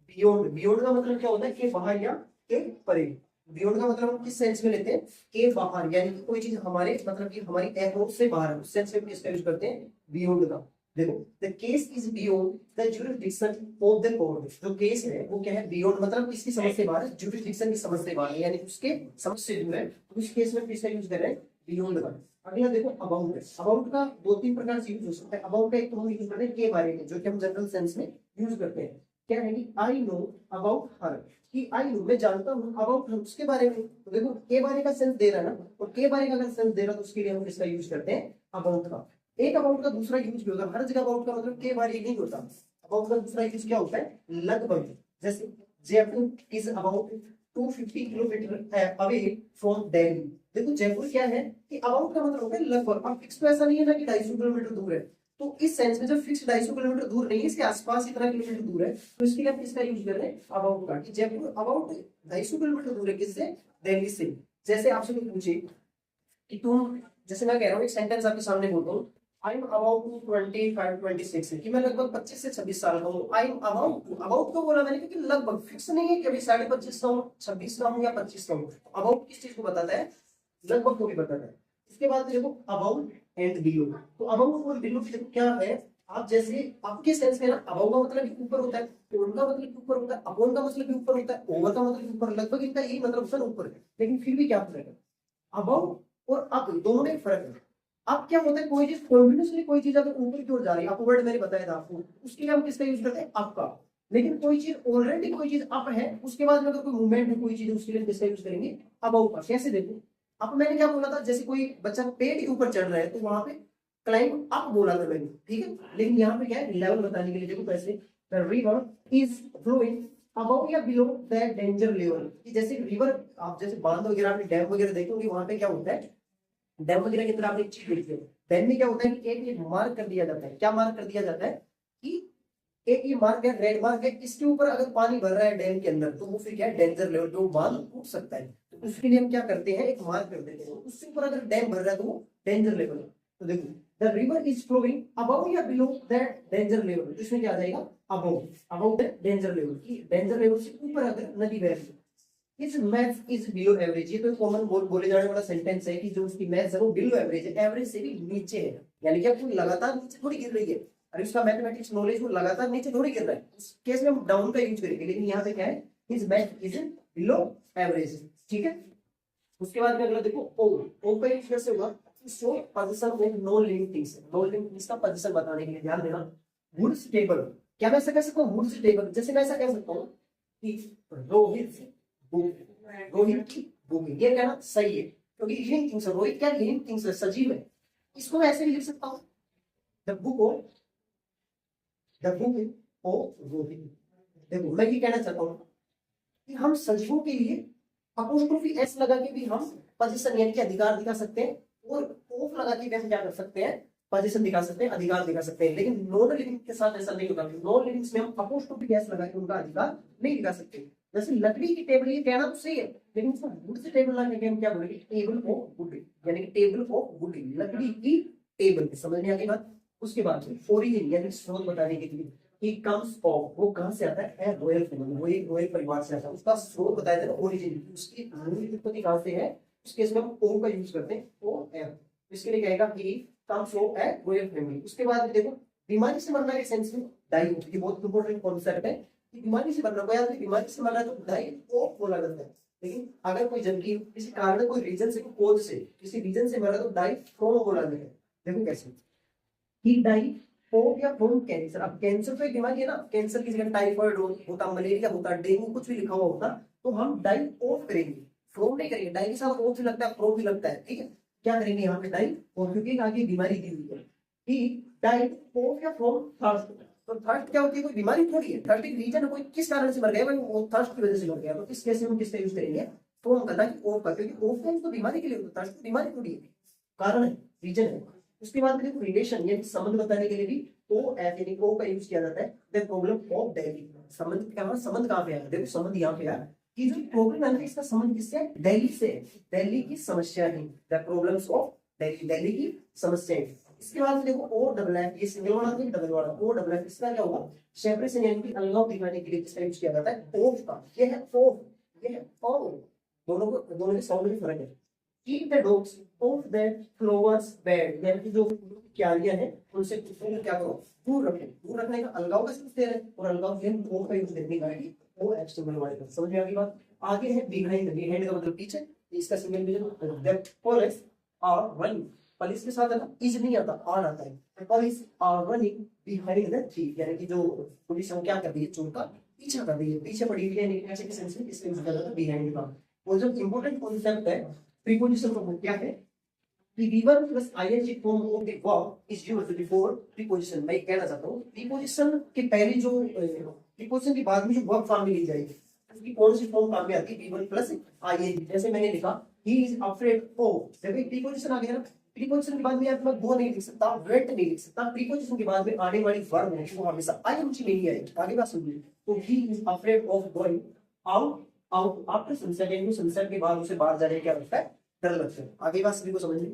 Beyond, beyond का मतलब क्या होता है, के बाहर या के परे। बियॉन्ड का मतलब हम किस सेंस में लेते हैं, के बाहर, यानी कि कोई चीज हमारे मतलब कि हमारी अप्रोच से बाहर है, उस सेंस में इसका यूज करते हैं बियॉन्ड का। देखो, the case is beyond the jurisdiction of the court. जो केस है वो क्या है, बियॉन्ड मतलब किसकी समझ से बाहर है, ज्यूरिसडिक्शन की समझ से बाहर है, यानी उसके समझ से दूर है। तो इस केस में किसका यूज कर रहे हैं, बियॉन्ड का। अगला देखो अबाउट है। अबाउट का दो तीन प्रकार से यूज हो सकता है। अबाउट का एक तो हम यूज करते हैं के बारे में, जो कि हम जनरल सेंस में यूज करते हैं। क्या है कि आई नो अबाउट हर, कि आई नो मैं जानता हूँ, अबाउट हर उसके बारे में। तो देखो के बारे का सेंस दे रहा है ना, और के बारे का अगर सेंस दे रहा है तो उसके लिए हम इसका यूज करते हैं अबाउट का। एक अबाउट का दूसरा यूज भी होता है, हर जगह अबाउट का मतलब के बारे नहीं होता। अबाउट का दूसरा यूज क्या होता है, लगभग। जैसे Jaipur is about 250 kilometre away from Delhi. देखो जयपुर क्या है कि अबाउट का मतलब होता है लगभग। अब फिक्स तो ऐसा नहीं है ना कि 250 किलोमीटर दूर है। तो इस सेंस में जब फिक्स 250 किलोमीटर दूर नहीं है, इसके आसपास इतना किलोमीटर दूर है, तो इसके लिए हम किसका यूज कर रहे हैं, अबाउट का। कि जयपुर अबाउट 250 किलोमीटर दूर है किससे, दिल्ली से। जैसे आपसे कोई पूछे कि तुम, जैसे मैं कह रहा हूँ एक सेंटेंस आपके सामने बोलता हूँ, आई एम अबाउट 25-26 कि मैं लगभग 25 से 26 साल का हूँ। आई एम अबाउट, अबाउट को बोला मैंने क्योंकि लगभग फिक्स नहीं है कि अभी 25.5 का हूँ, 26 का हूँ या 25 का हूँ। अबाउट किस चीज को बताता है, लगभग को भी बताता है। इसके बाद देखो अबाउट एंड बिलो। तो अबाउट और बिलो की क्या है, आप जैसे आपके सेंस में ना, अबाउट का मतलब ऊपर होता है, उनका मतलब ऊपर होता है, अपॉन का मतलब भी ऊपर होता है, ओवर का मतलब ऊपर, लगभग इनका यही मतलब होता है ऊपर है। लेकिन फिर भी क्या फर्क है, अबाउट और अप दोनों में फर्क है। अब क्या होता है, कोई चीज कॉन्टिन्यूसली कोई चीज अगर ऊपर की ओर जा रही है, अपवर्ड मैंने बताया था आपको, उसके लिए हम किसका यूज करते हैं, अप का। लेकिन कोई चीज ऑलरेडी कोई चीज अप है, उसके बाद में अगर कोई मूवमेंट है कोई चीज, उसके लिए किसका यूज करेंगे, अबाउट का। कैसे देखो, अब मैंने क्या बोला था, जैसे कोई बच्चा पेड़ के ऊपर चढ़ रहा है तो वहां पे क्लाइंब अप बोला था मैंने, ठीक है। लेकिन यहाँ पे क्या है, लेवल बताने के लिए देखो कैसे, the river is flowing above या बिलो द डेंजर लेवल। कि जैसे रिवर, आप जैसे बांध वगैरह आपने डैम वगैरह देखे होंगे, वहां पे क्या होता है, डैम वगैरह के अंदर आपने एक चीज देखी है, डैम में क्या होता है कि एक मार्क कर दिया जाता है। क्या मार्क कर दिया जाता है कि एक ये मार्क है, रेड मार्क है, इसके ऊपर अगर पानी भर रहा है डैम के अंदर तो वो फिर क्या है, डेंजर लेवल पे वो बांध टूट सकता है। तो उसके लिए हम क्या करते हैं, एक मार्क कर देते हैं, उसके ऊपर अगर डैम भर रहा है तो वो डेंजर लेवल है। तो देखो, the river is flowing above या बिलो दैट डेंजर लेवल, तो इसमें क्या आ जाएगा, above, above the danger level, की डेंजर लेवल से ऊपर अगर नदी बह रही है। इस मैथ इज बिलो एवरेज, ये तो कॉमन बोले जाने वाला सेंटेंस है कि जो उसकी मैथ्स है वो बिलो एवरेज है, एवरेज से भी नीचे है। यानी कि वो लगातार नीचे थोड़ी गिर रही है, अरे उसका मैथमेटिक्स नॉलेज वो लगातार नीचे थोड़ी गिर रहा है, उस केस में हम डाउन का यूज करेंगे। लेकिन यहाँ पे क्या है, his math is below average, ठीक है। उसके बाद में अगला देखो ओ, ओ का यूज कैसे होगा, show position of non living things. Non living things का पोजीशन बताने के लिए ध्यान देना, वुड्स टेबल। क्या मैं ऐसा कह सकता हूँ, वुड्स टेबल, जैसे मैं ऐसा कह सकता हूँ कि रोहित रोहित की बुक, ये कहना सही है क्योंकि लिविंग थिंग्स है, रोहित क्या लिविंग थिंग्स है, सजीव है। इसको मैं ऐसे भी लिख सकता हूँ, the book of, the book of Rohit. देखो मैं ये कहना चाहता हूँ कि हम सजीवों के लिए अपोस्ट्रोफी एस लगा के भी हम पोजीशन यानी कि अधिकार दिखा सकते हैं, और ऑफ लगा के भी हम क्या कर सकते हैं, पोजीशन दिखा सकते हैं, अधिकार दिखा सकते हैं। लेकिन नॉन लिविंग के साथ ऐसा नहीं होता, नॉन लिविंग में हम अपोस्ट्रोफी एस लगा के उनका अधिकार नहीं दिखा सकते। जैसे लकड़ी की टेबल, ये कहना तो सही है, लेकिन उसको वुड से टेबल लगा के हम क्या बोलेंगे, टेबल ऑफ वुड, यानी कि टेबल ऑफ वुड, लकड़ी की टेबल। समझ में आ गई बात। उसके बाद ओरिजिन यानी स्रोत बताने के लिए, he comes of, वो कहां से आता है, रॉयल फैमिली, वो एक रॉयल परिवार से आता है। उसका स्रोत बताया जाता है ओरिजिन, उसकी मूल उत्पत्ति कहां से है, उस केस में हम ओ का यूज करते हैं, ओ एम। इसके लिए कहेगा he comes of a royal family। उसके बाद देखो बीमारी से मरना के सेंस में डाई, ये बहुत इंपॉर्टेंट कॉन्सेप्ट है कि बीमारी से मरना, कोई आदमी बीमारी से मरना तो डाई ऑफ बोला जाता है। लेकिन अगर कोई जबकि किसी कारण, कोई रीजन से, कोज से, किसी रीजन से मरा तो डाई फ्रॉम बोला जाता है। देखो कैसे, ही डाई हो गया फ्रॉम कैंसर। अब कैंसर तो एक बीमारी है ना, कैंसर की जगह टाइफाइड होता, मलेरिया होता, डेंगू कुछ भी लिखा हुआ होता, तो हम डाई ऑफ करेंगे, फ्रॉम नहीं करेंगे। डाई के साथ ऑफ भी लगता है, फ्रॉम भी लगता है, ठीक है। क्या करेंगे यहाँ पे, डाई ऑफ, क्योंकि आगे बीमारी दी हुई है। ही डाइड ऑफ या फ्रॉम थर्स्ट। तो थर्स्ट क्या होती है, कोई बीमारी थोड़ी है, थर्स्ट एक रीजन है, कोई किस कारण से मर गया भाई, वो थर्स्ट की वजह से मर गया। तो इस केस में हम किसका यूज करेंगे, फ्रॉम का, ताकि ऑफ का, क्योंकि ऑफ का तो बीमारी के लिए होता है, थर्स्ट बीमारी थोड़ी है, कारण है, रीजन है। उसके बाद में देखो रिलेशन यानी संबंध बताने के लिए भी ओ एफ यानी ओ का यूज किया जाता है। द प्रॉब्लम ऑफ दिल्ली, संबंध क्या, संबंध कहां पे आया, देखो संबंध यहाँ पे आया कि जो प्रॉब्लम है इसका संबंध किससे है, दिल्ली से, दिल्ली की समस्या है, the problems of Delhi, Delhi की समस्या है। इसके बाद देखो ओ डबल एफ, ये सिंगल वाला नहीं डबल वाला, ओ डबल एफ, इसका क्या होगा, सेपरेशन यानी कि अलगाव दिखाने के लिए किसका यूज किया जाता है, ऑफ का। ये है ऑफ, ये है ऑफ, दोनों के साउंड में फर्क है। Keep the dogs of the flowers bed, यानी कि जो क्यारियां हैं उनसे क्या करो, दूर रखें। दूर रखने का अलगाव का सूत्र दे रहे हैं, और अलगाव के लिए ओ का यूज करने का है, वो एक्सटर्नल वाले का। समझ में आ गई बात। आगे है बिहाइंड, बिहाइंड का मतलब पीछे, इसका single meaning that police are running, police के साथ है ना इज नहीं आता, आर आता है। Police are running behind the thief, यानी कि जो पुलिस है वो क्या कर रही है, चोर का पीछा कर रही है, पीछे पड़ी हुई है, यानी पीछे के सेंस में इसलिए यूज कर रहा था बिहाइंड का। वो जो इंपॉर्टेंट कॉन्सेप्ट है प्रीपोजिशन का, क्या है, the V1 plus ing form of the verb is used before preposition। मैं कहना चाहता हूँ प्रीपोजिशन के पहले जो प्रीपोजिशन के बाद में जो वर्ब फॉर्म में ली जाएगी उसकी कौन सी फॉर्म काम में आती है, V1 plus ing। जैसे मैंने लिखा he is afraid of, जब प्रीपोजिशन आ गया ना, प्रीपोजिशन के बाद में मैं वो नहीं लिख सकता, वेट नहीं लिख सकता, प्रीपोजिशन के बाद में आने वाली वर्ब है वो हमेशा ing में ही आएगी। आगे बात सुनिए, तो he is afraid of going out after sunset, यानी सनसेट के बाद उसे बाहर जाने क्या लगता है, डर लगता है। आगे बात सभी को समझ में